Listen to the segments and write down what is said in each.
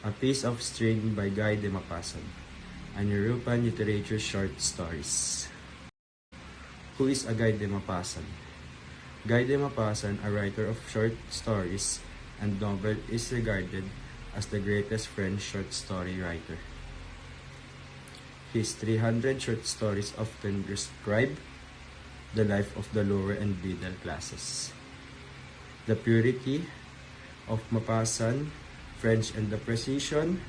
A Piece of String by Guy de Maupassant, an European literature short stories. Who is a Guy de Maupassant? Guy de Maupassant, a writer of short stories and novel, is regarded as the greatest French short story writer. His 300 short stories often describe the life of the lower and middle classes. The purity of Maupassant, French, and the precision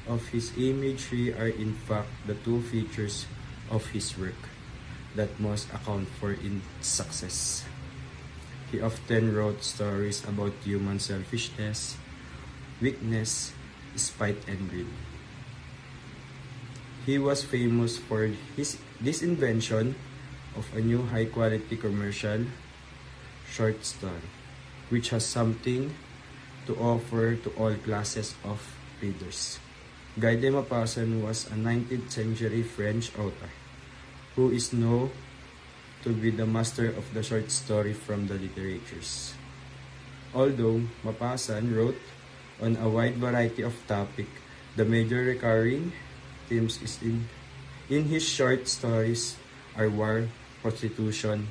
of his imagery are in fact the two features of his work that most account for its success. He often wrote stories about human selfishness, weakness, spite, and greed. He was famous for this invention of a new high-quality commercial short story, which has something to offer to all classes of readers. Guy de Maupassant was a 19th century French author who is known to be the master of the short story from the literatures. Although Maupassant wrote on a wide variety of topics, the major recurring themes in his short stories are war, prostitution,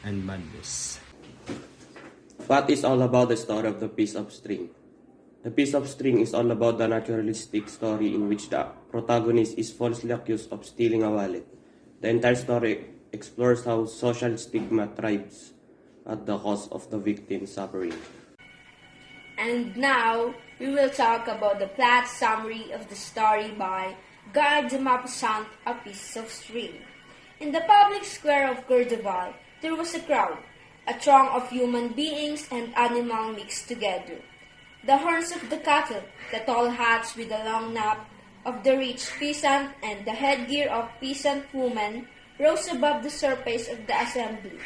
and madness. What is all about the story of The Piece of String? The Piece of String is all about the naturalistic story in which the protagonist is falsely accused of stealing a wallet. The entire story explores how social stigma thrives at the cost of the victim's suffering. And now, we will talk about the plot summary of the story by Guy de Maupassant, A Piece of String. In the public square of Courchevel, there was a crowd, a throng of human beings and animals mixed together. The horns of the cattle, the tall hats with the long nap of the rich peasant, and the headgear of peasant women rose above the surface of the assembly,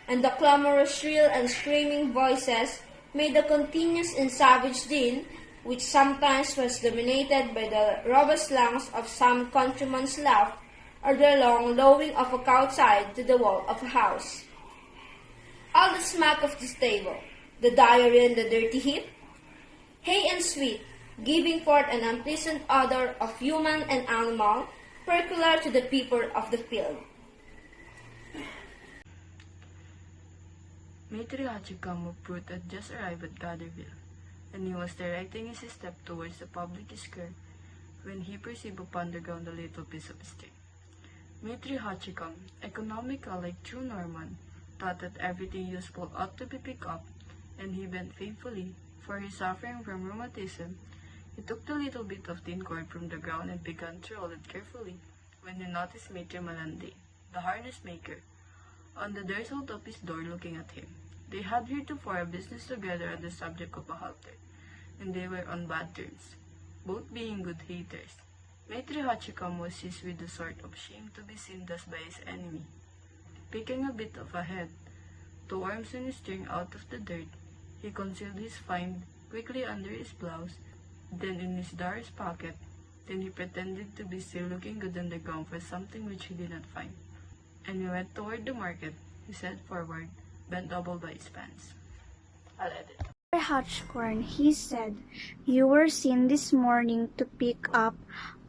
and the clamorous shrill and screaming voices made a continuous and savage din, which sometimes was dominated by the robust lungs of some countryman's laugh, or the long lowing of a cow tied to the wall of a house. All the smack of the stable, the diary and the dirty heap, hay and sweet, giving forth an unpleasant odor of human and animal, peculiar to the people of the field. Maitre Hachikamu Brute had just arrived at Gatherville, and he was directing his step towards the public square when he perceived upon the ground a little piece of string. Maitre Hachikam, economical like true Norman, thought that everything useful ought to be picked up, and he bent faithfully, for his suffering from rheumatism. He took the little bit of tin cord from the ground and began to roll it carefully, when he noticed Maitre Malande, the harness maker, on the threshold of his door looking at him. They had heretofore a business together on the subject of a halter, and they were on bad terms, both being good haters. Maitre Hachikam was seized with a sort of shame to be seen thus by his enemy. Picking a bit of a head, two worms and a string out of the dirt, he concealed his find quickly under his blouse, then in his door's pocket. Then he pretended to be still looking good on the ground for something which he did not find, and he went toward the market, his head forward, bent double by his pants. I'll edit. Hutchcorn, he said, you were seen this morning to pick up,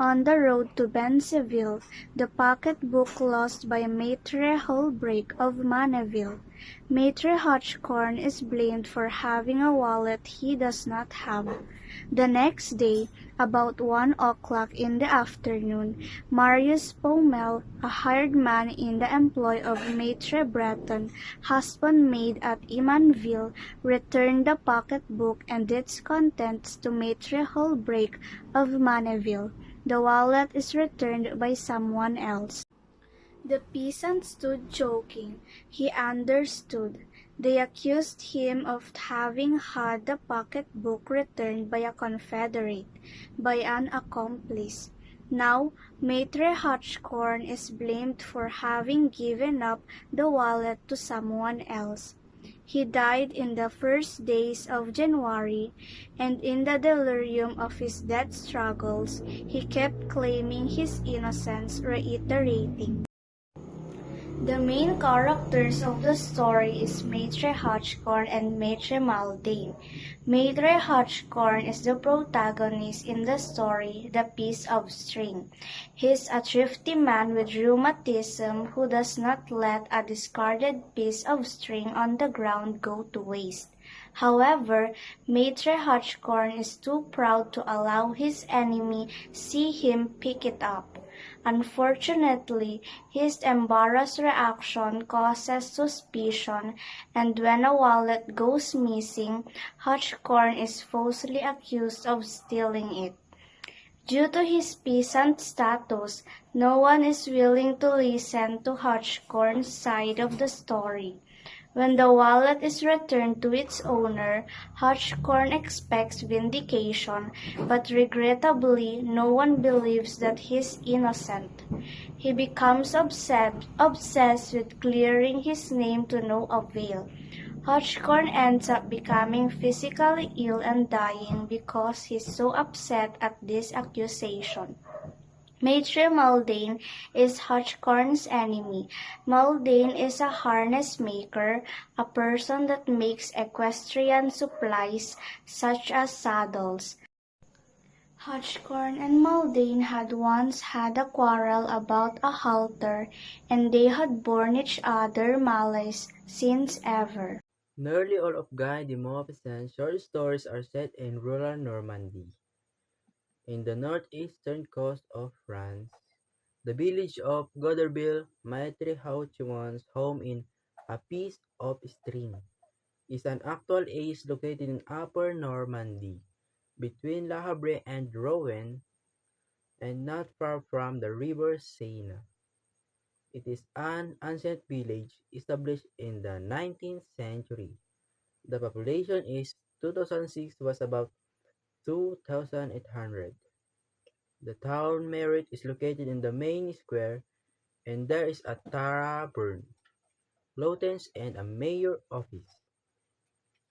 on the road to Benseville, the pocket-book lost by Maitre Holbrake of Manneville. Maitre Hutchcorn is blamed for having a wallet he does not have. The next day, about 1 o'clock in the afternoon, Marius Pommel, a hired man in the employ of Maitre Breton, husband-maid at Imanville, returned the pocket-book and its contents to Maitre Holbrake of Manneville. The wallet is returned by someone else. The peasant stood joking. He understood. They accused him of having had the pocket-book returned by a confederate, by an accomplice. Now, Maitre Hutchcorn is blamed for having given up the wallet to someone else. He died in the first days of January, and in the delirium of his death struggles, he kept claiming his innocence, reiterating, The main characters of the story is Maitre Hotchcorn and Maitre Maldane. Maitre Hotchcorn is the protagonist in the story, The Piece of String. He is a thrifty man with rheumatism who does not let a discarded piece of string on the ground go to waste. However, Maitre Hotchcorn is too proud to allow his enemy see him pick it up. Unfortunately, his embarrassed reaction causes suspicion, and when a wallet goes missing, Hotchcorn is falsely accused of stealing it. Due to his peasant status, no one is willing to listen to Hotchcorn's side of the story. When the wallet is returned to its owner, Hotchcorn expects vindication, but regrettably no one believes that he is innocent. He becomes obsessed with clearing his name to no avail. Hotchcorn ends up becoming physically ill and dying because he's so upset at this accusation. Maitre Maldane is Hotchcorn's enemy. Maldane is a harness maker, a person that makes equestrian supplies such as saddles. Hotchcorn and Maldane had once had a quarrel about a halter, and they had borne each other malice since ever. Nearly all of Guy de Maupassant's short stories are set in rural Normandy. In the northeastern coast of France, the village of Goderville, Maitre Hautemon's home in A Piece of String, is an actual ace located in Upper Normandy, between Le Havre and Rouen, and not far from the river Seine. It is an ancient village established in the 19th century. The population in 2006 was about 2,800. The town merit is located in the main square, and there is a tavern, lodges, and a mayor office.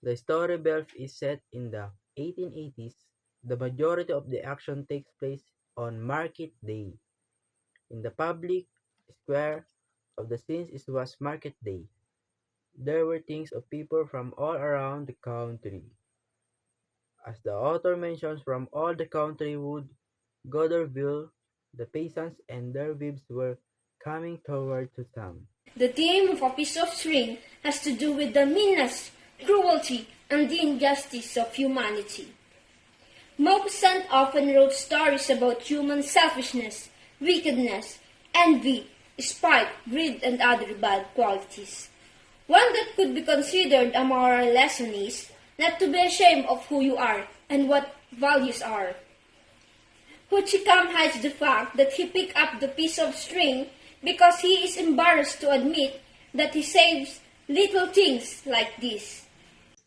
The story belf is set in the 1880s. The majority of the action takes place on Market Day. In the public square of the scenes was Market Day. There were things of people from all around the country. As the author mentions, from all the country would Goderville, the peasants and their wives were coming toward to town. The theme of A Piece of String has to do with the meanness, cruelty, and the injustice of humanity. Maupassant often wrote stories about human selfishness, wickedness, envy, spite, greed, and other bad qualities. One that could be considered a moral lesson is not to be ashamed of who you are and what values are. Huchikam hides the fact that he picked up the piece of string because he is embarrassed to admit that he saves little things like this.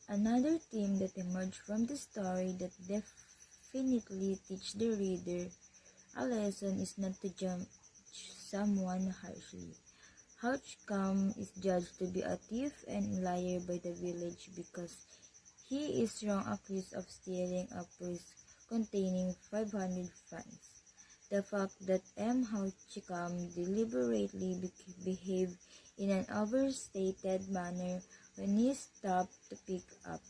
Another theme that emerged from the story that definitely teach the reader a lesson is not to judge someone harshly. Hotchcom is judged to be a thief and liar by the village because he is wrong accused of stealing a purse containing 500 francs. The fact that M. Hotchcom deliberately behaved in an overstated manner when he stopped to pick up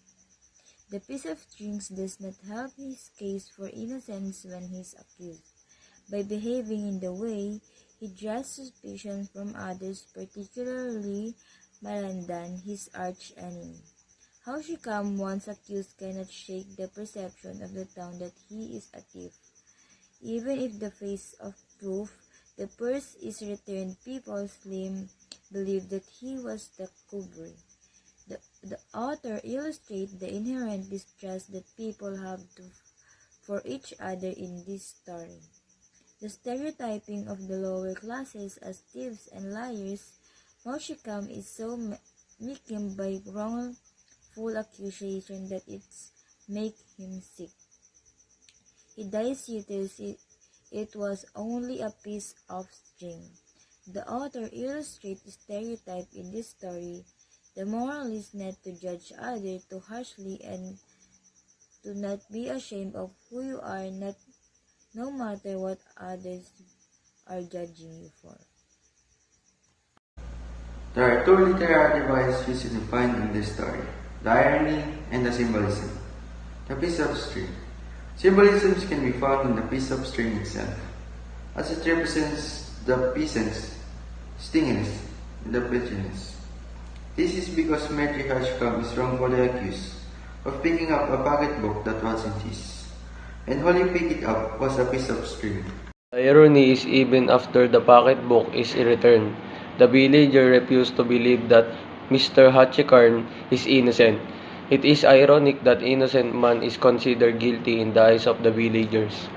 the piece of strings does not help his case for innocence when he is accused. By behaving in the way, he draws suspicion from others, particularly Malandan, his arch-enemy. Hotchcom, once accused, cannot shake the perception of the town that he is a thief. Even if the face of proof, the purse is returned, people believe that he was the culprit. The author illustrates the inherent distrust that people have for each other in this story. The stereotyping of the lower classes as thieves and liars, Hotchcom is so weakened by wrongful accusation that it's make him sick. He dies utters it was only a piece of string. The author illustrates the stereotype in this story. The moral is not to judge others too harshly and to not be ashamed of who you are, no matter what others are judging you for. There are two literary devices usually found in this story, the irony and the symbolism. The piece of string. Symbolisms can be found in the piece of string itself, as it represents the peasant's stinginess and the pettiness. This is because Mary Hatchcom is wrongfully accused of picking up a pocketbook that wasn't his, and all he picked it up was a piece of string. The irony is even after the pocketbook is returned, the villager refused to believe that Mr. Hatchikarn is innocent. It is ironic that innocent man is considered guilty in the eyes of the villagers.